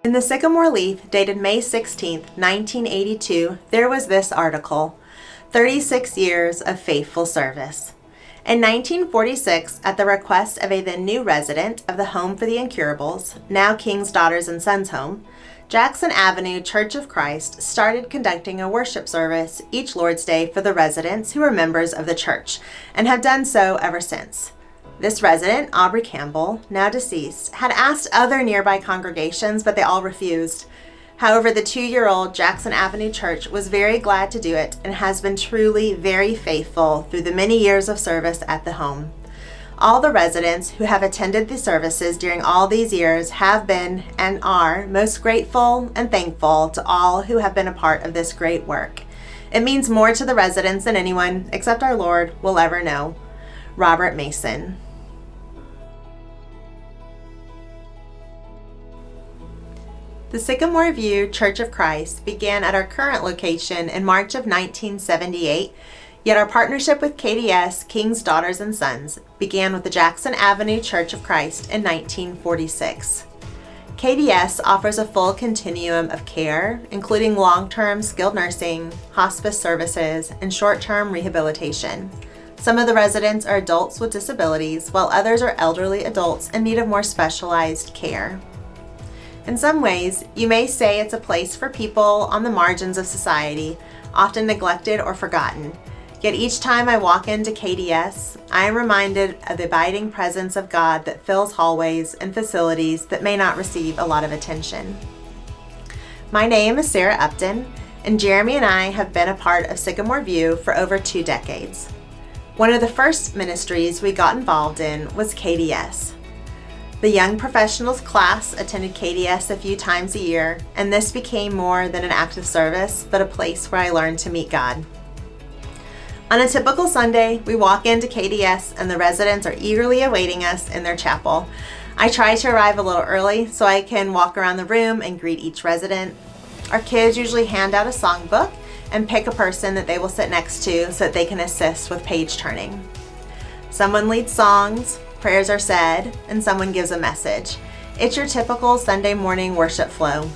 In the Sycamore Leaf, dated May 16, 1982, there was this article, 36 Years of Faithful Service. In 1946, at the request of a then new resident of the Home for the Incurables, now King's Daughters and Sons Home, Jackson Avenue Church of Christ started conducting a worship service each Lord's Day for the residents who were members of the church, and have done so ever since. This resident, Aubrey Campbell, now deceased, had asked other nearby congregations, but they all refused. However, the 2-year-old Jackson Avenue Church was very glad to do it and has been truly very faithful through the many years of service at the home. All the residents who have attended the services during all these years have been and are most grateful and thankful to all who have been a part of this great work. It means more to the residents than anyone, except our Lord, will ever know. Robert Mason. The Sycamore View Church of Christ began at our current location in March of 1978, yet our partnership with KDS, King's Daughters and Sons, began with the Jackson Avenue Church of Christ in 1946. KDS offers a full continuum of care, including long-term skilled nursing, hospice services, and short-term rehabilitation. Some of the residents are adults with disabilities, while others are elderly adults in need of more specialized care. In some ways, you may say it's a place for people on the margins of society, often neglected or forgotten. Yet each time I walk into KDS, I am reminded of the abiding presence of God that fills hallways and facilities that may not receive a lot of attention. My name is Sarah Upton, and Jeremy and I have been a part of Sycamore View for over 2 decades. One of the first ministries we got involved in was KDS. The young professionals class attended KDS a few times a year, and this became more than an active service, but a place where I learned to meet God. On a typical Sunday, we walk into KDS and the residents are eagerly awaiting us in their chapel. I try to arrive a little early so I can walk around the room and greet each resident. Our kids usually hand out a songbook and pick a person that they will sit next to so that they can assist with page turning. Someone leads songs, prayers are said, and someone gives a message. It's your typical Sunday morning worship flow.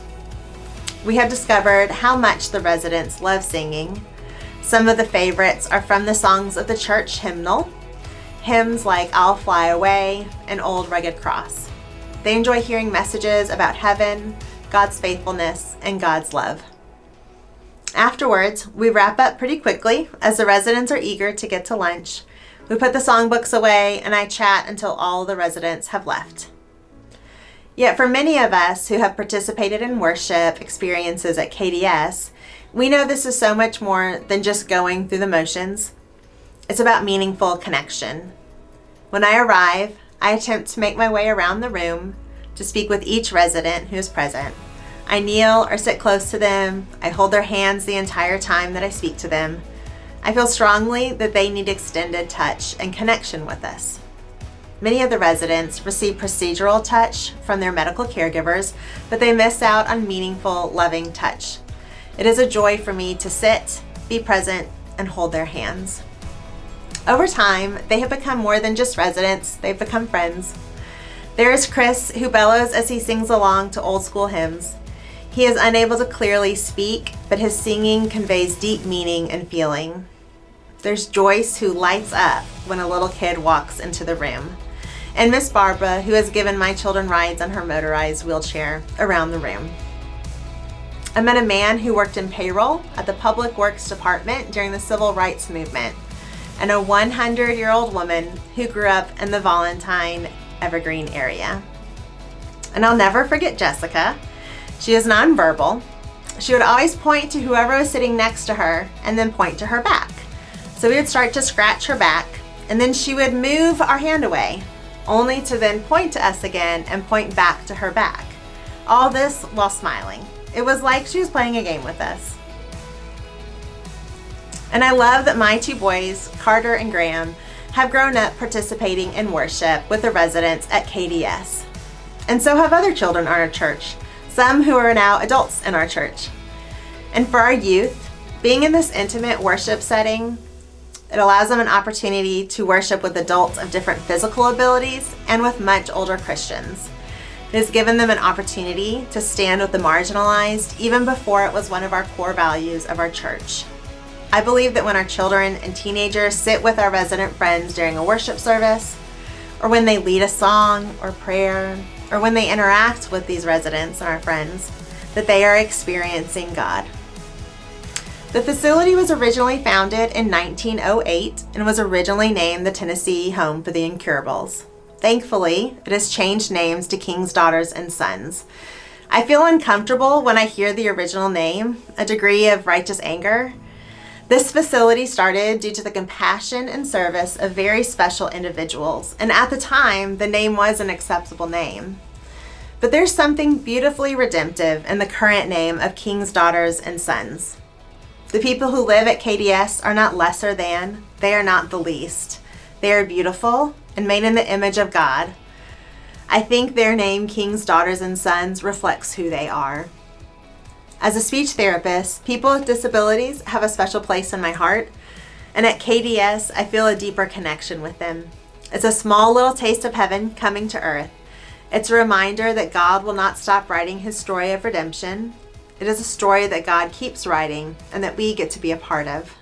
We have discovered how much the residents love singing. Some of the favorites are from the songs of the church hymnal, hymns like I'll Fly Away and Old Rugged Cross. They enjoy hearing messages about heaven, God's faithfulness, and God's love. Afterwards, we wrap up pretty quickly as the residents are eager to get to lunch. We put the songbooks away and I chat until all the residents have left. Yet for many of us who have participated in worship experiences at KDS, we know this is so much more than just going through the motions. It's about meaningful connection. When I arrive, I attempt to make my way around the room to speak with each resident who is present. I kneel or sit close to them. I hold their hands the entire time that I speak to them. I feel strongly that they need extended touch and connection with us. Many of the residents receive procedural touch from their medical caregivers, but they miss out on meaningful, loving touch. It is a joy for me to sit, be present, and hold their hands. Over time, they have become more than just residents, they've become friends. There is Chris, who bellows as he sings along to old school hymns. He is unable to clearly speak, but his singing conveys deep meaning and feeling. There's Joyce, who lights up when a little kid walks into the room. And Miss Barbara, who has given my children rides on her motorized wheelchair around the room. I met a man who worked in payroll at the Public Works Department during the Civil Rights Movement, and a 100-year-old woman who grew up in the Valentine Evergreen area. And I'll never forget Jessica. She is nonverbal. She would always point to whoever was sitting next to her and then point to her back. So we would start to scratch her back, and then she would move our hand away, only to then point to us again and point back to her back. All this while smiling. It was like she was playing a game with us. And I love that my 2 boys, Carter and Graham, have grown up participating in worship with the residents at KDS. And so have other children in our church, some who are now adults in our church. And for our youth, being in this intimate worship setting, it allows them an opportunity to worship with adults of different physical abilities and with much older Christians. It has given them an opportunity to stand with the marginalized even before it was one of our core values of our church. I believe that when our children and teenagers sit with our resident friends during a worship service, or when they lead a song or prayer, or when they interact with these residents and our friends, that they are experiencing God. The facility was originally founded in 1908 and was originally named the Tennessee Home for the Incurables. Thankfully, it has changed names to King's Daughters and Sons. I feel uncomfortable when I hear the original name, a degree of righteous anger. This facility started due to the compassion and service of very special individuals, and at the time, the name was an acceptable name. But there's something beautifully redemptive in the current name of King's Daughters and Sons. The people who live at KDS are not lesser than, they are not the least. They are beautiful and made in the image of God. I think their name, King's Daughters and Sons, reflects who they are. As a speech therapist, people with disabilities have a special place in my heart, and at KDS, I feel a deeper connection with them. It's a small little taste of heaven coming to earth. It's a reminder that God will not stop writing his story of redemption. It is a story that God keeps writing and that we get to be a part of.